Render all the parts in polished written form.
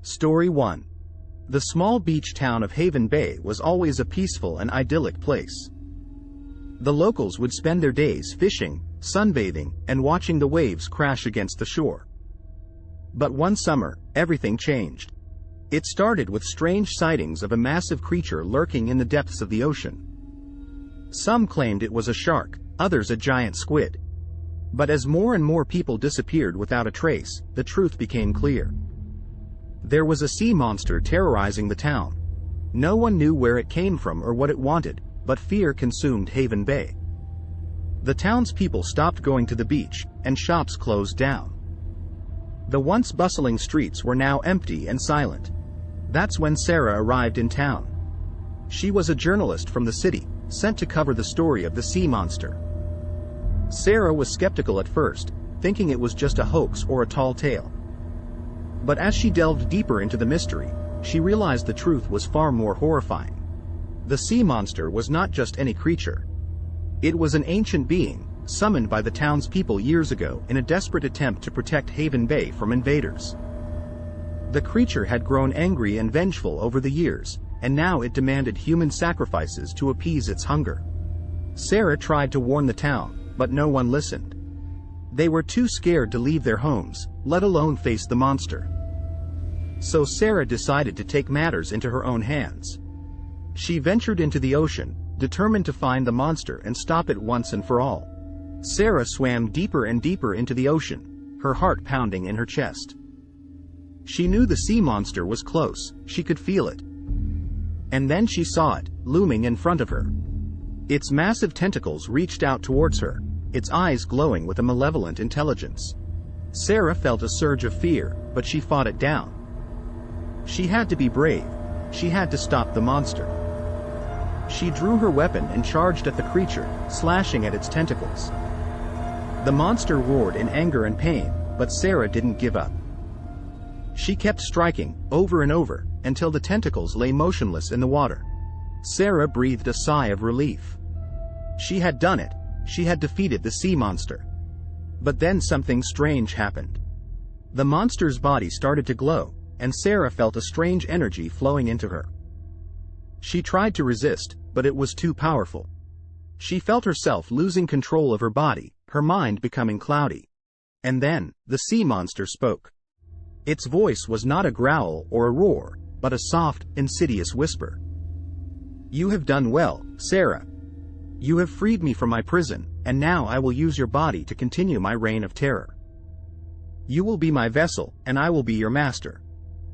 Story 1. The small beach town of Haven Bay was always a peaceful and idyllic place. The locals would spend their days fishing, sunbathing, and watching the waves crash against the shore. But one summer, everything changed. It started with strange sightings of a massive creature lurking in the depths of the ocean. Some claimed it was a shark, others a giant squid. But as more and more people disappeared without a trace, the truth became clear. There was a sea monster terrorizing the town. No one knew where it came from or what it wanted, but fear consumed Haven Bay. The townspeople stopped going to the beach, and shops closed down. The once bustling streets were now empty and silent. That's when Sarah arrived in town. She was a journalist from the city, sent to cover the story of the sea monster. Sarah was skeptical at first, thinking it was just a hoax or a tall tale. But as she delved deeper into the mystery, she realized the truth was far more horrifying. The sea monster was not just any creature. It was an ancient being, summoned by the townspeople years ago in a desperate attempt to protect Haven Bay from invaders. The creature had grown angry and vengeful over the years, and now it demanded human sacrifices to appease its hunger. Sarah tried to warn the town, but no one listened. They were too scared to leave their homes, let alone face the monster. So Sarah decided to take matters into her own hands. She ventured into the ocean, determined to find the monster and stop it once and for all. Sarah swam deeper and deeper into the ocean, her heart pounding in her chest. She knew the sea monster was close, she could feel it. And then she saw it, looming in front of her. Its massive tentacles reached out towards her, its eyes glowing with a malevolent intelligence. Sarah felt a surge of fear, but she fought it down. She had to be brave. She had to stop the monster. She drew her weapon and charged at the creature, slashing at its tentacles. The monster roared in anger and pain, but Sarah didn't give up. She kept striking, over and over, until the tentacles lay motionless in the water. Sarah breathed a sigh of relief. She had done it. She had defeated the sea monster. But then something strange happened. The monster's body started to glow, and Sarah felt a strange energy flowing into her. She tried to resist, but it was too powerful. She felt herself losing control of her body, her mind becoming cloudy. And then, the sea monster spoke. Its voice was not a growl or a roar, but a soft, insidious whisper. "You have done well, Sarah. You have freed me from my prison, and now I will use your body to continue my reign of terror. You will be my vessel, and I will be your master."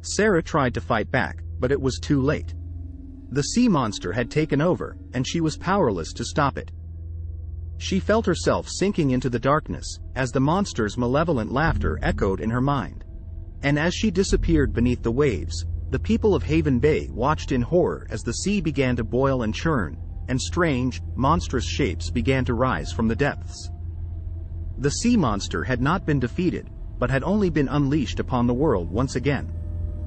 Sarah tried to fight back, but it was too late. The sea monster had taken over, and she was powerless to stop it. She felt herself sinking into the darkness, as the monster's malevolent laughter echoed in her mind. And as she disappeared beneath the waves, the people of Haven Bay watched in horror as the sea began to boil and churn, and strange, monstrous shapes began to rise from the depths. The sea monster had not been defeated, but had only been unleashed upon the world once again.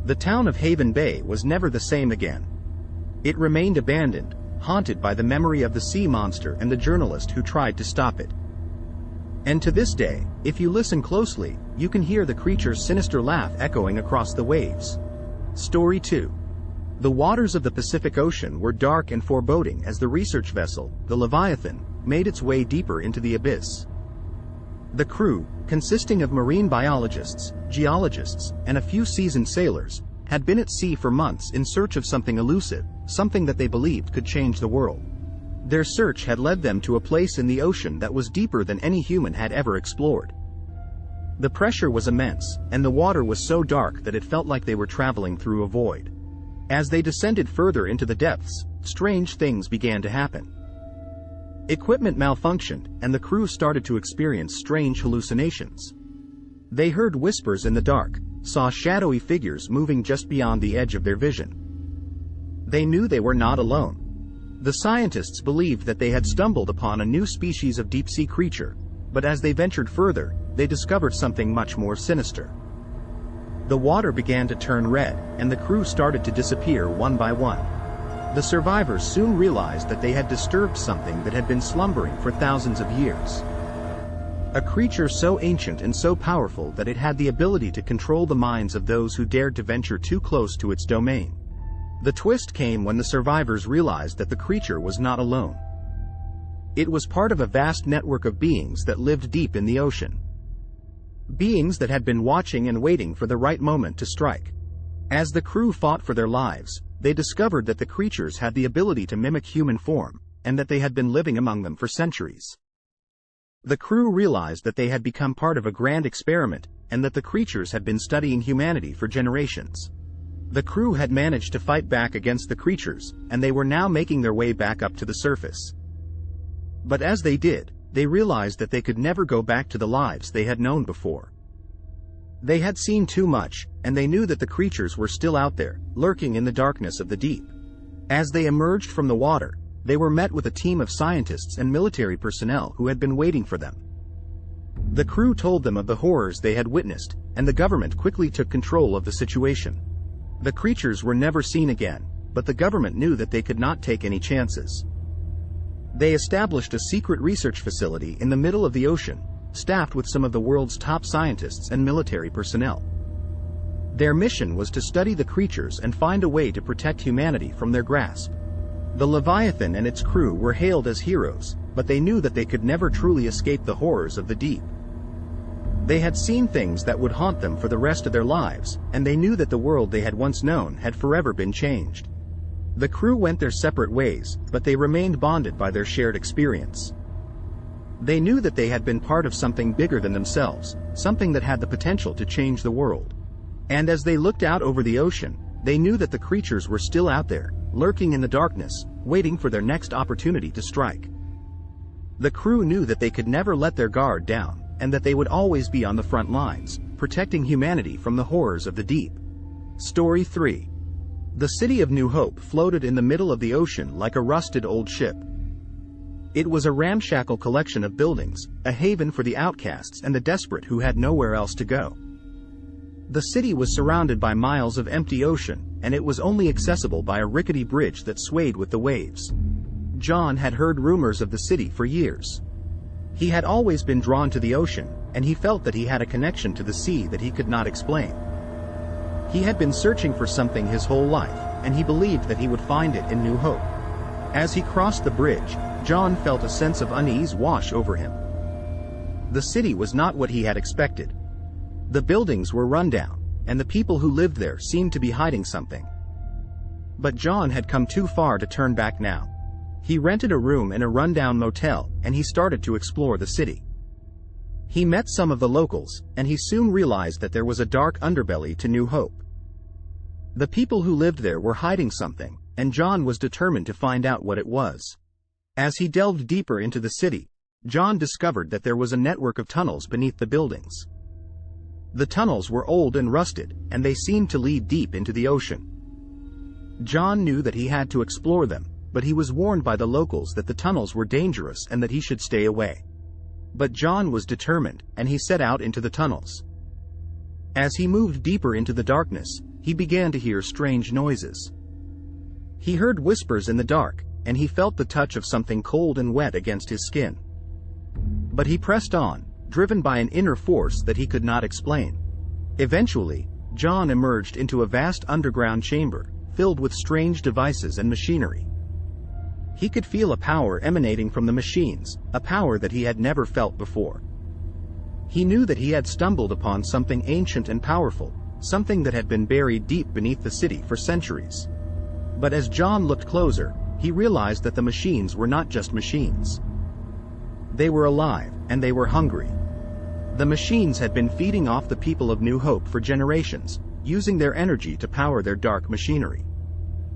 The town of Haven Bay was never the same again. It remained abandoned, haunted by the memory of the sea monster and the journalist who tried to stop it. And to this day, if you listen closely, you can hear the creature's sinister laugh echoing across the waves. Story 2. The waters of the Pacific Ocean were dark and foreboding as the research vessel, the Leviathan, made its way deeper into the abyss. The crew, consisting of marine biologists, geologists, and a few seasoned sailors, had been at sea for months in search of something elusive, something that they believed could change the world. Their search had led them to a place in the ocean that was deeper than any human had ever explored. The pressure was immense, and the water was so dark that it felt like they were traveling through a void. As they descended further into the depths, strange things began to happen. Equipment malfunctioned, and the crew started to experience strange hallucinations. They heard whispers in the dark, saw shadowy figures moving just beyond the edge of their vision. They knew they were not alone. The scientists believed that they had stumbled upon a new species of deep-sea creature, but as they ventured further, they discovered something much more sinister. The water began to turn red, and the crew started to disappear one by one. The survivors soon realized that they had disturbed something that had been slumbering for thousands of years. A creature so ancient and so powerful that it had the ability to control the minds of those who dared to venture too close to its domain. The twist came when the survivors realized that the creature was not alone. It was part of a vast network of beings that lived deep in the ocean. Beings that had been watching and waiting for the right moment to strike. As the crew fought for their lives, they discovered that the creatures had the ability to mimic human form, and that they had been living among them for centuries. The crew realized that they had become part of a grand experiment, and that the creatures had been studying humanity for generations. The crew had managed to fight back against the creatures, and they were now making their way back up to the surface. But as they did, they realized that they could never go back to the lives they had known before. They had seen too much, and they knew that the creatures were still out there, lurking in the darkness of the deep. As they emerged from the water, they were met with a team of scientists and military personnel who had been waiting for them. The crew told them of the horrors they had witnessed, and the government quickly took control of the situation. The creatures were never seen again, but the government knew that they could not take any chances. They established a secret research facility in the middle of the ocean, staffed with some of the world's top scientists and military personnel. Their mission was to study the creatures and find a way to protect humanity from their grasp. The Leviathan and its crew were hailed as heroes, but they knew that they could never truly escape the horrors of the deep. They had seen things that would haunt them for the rest of their lives, and they knew that the world they had once known had forever been changed. The crew went their separate ways, but they remained bonded by their shared experience. They knew that they had been part of something bigger than themselves, something that had the potential to change the world. And as they looked out over the ocean, they knew that the creatures were still out there, lurking in the darkness, waiting for their next opportunity to strike. The crew knew that they could never let their guard down, and that they would always be on the front lines, protecting humanity from the horrors of the deep. Story 3. The city of New Hope floated in the middle of the ocean like a rusted old ship. It was a ramshackle collection of buildings, a haven for the outcasts and the desperate who had nowhere else to go. The city was surrounded by miles of empty ocean, and it was only accessible by a rickety bridge that swayed with the waves. John had heard rumors of the city for years. He had always been drawn to the ocean, and he felt that he had a connection to the sea that he could not explain. He had been searching for something his whole life, and he believed that he would find it in New Hope. As he crossed the bridge, John felt a sense of unease wash over him. The city was not what he had expected. The buildings were run down, and the people who lived there seemed to be hiding something. But John had come too far to turn back now. He rented a room in a rundown motel, and he started to explore the city. He met some of the locals, and he soon realized that there was a dark underbelly to New Hope. The people who lived there were hiding something, and John was determined to find out what it was. As he delved deeper into the city, John discovered that there was a network of tunnels beneath the buildings. The tunnels were old and rusted, and they seemed to lead deep into the ocean. John knew that he had to explore them, but he was warned by the locals that the tunnels were dangerous and that he should stay away. But John was determined, and he set out into the tunnels. As he moved deeper into the darkness, he began to hear strange noises. He heard whispers in the dark, and he felt the touch of something cold and wet against his skin. But he pressed on, driven by an inner force that he could not explain. Eventually, John emerged into a vast underground chamber, filled with strange devices and machinery. He could feel a power emanating from the machines, a power that he had never felt before. He knew that he had stumbled upon something ancient and powerful, something that had been buried deep beneath the city for centuries. But as John looked closer, he realized that the machines were not just machines. They were alive, and they were hungry. The machines had been feeding off the people of New Hope for generations, using their energy to power their dark machinery.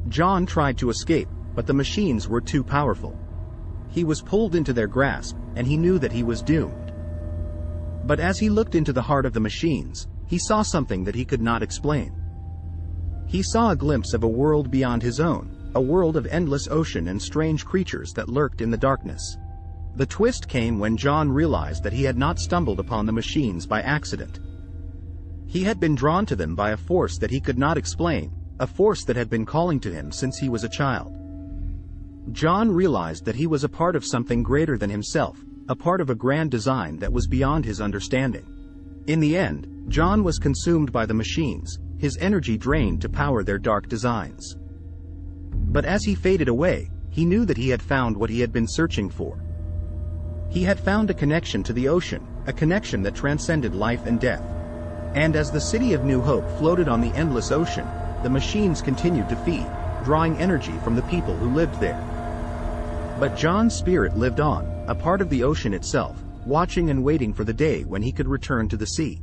John tried to escape, but the machines were too powerful. He was pulled into their grasp, and he knew that he was doomed. But as he looked into the heart of the machines, he saw something that he could not explain. He saw a glimpse of a world beyond his own, a world of endless ocean and strange creatures that lurked in the darkness. The twist came when John realized that he had not stumbled upon the machines by accident. He had been drawn to them by a force that he could not explain, a force that had been calling to him since he was a child. John realized that he was a part of something greater than himself, a part of a grand design that was beyond his understanding. In the end, John was consumed by the machines, his energy drained to power their dark designs. But as he faded away, he knew that he had found what he had been searching for. He had found a connection to the ocean, a connection that transcended life and death. And as the city of New Hope floated on the endless ocean, the machines continued to feed, drawing energy from the people who lived there. But John's spirit lived on, a part of the ocean itself, watching and waiting for the day when he could return to the sea.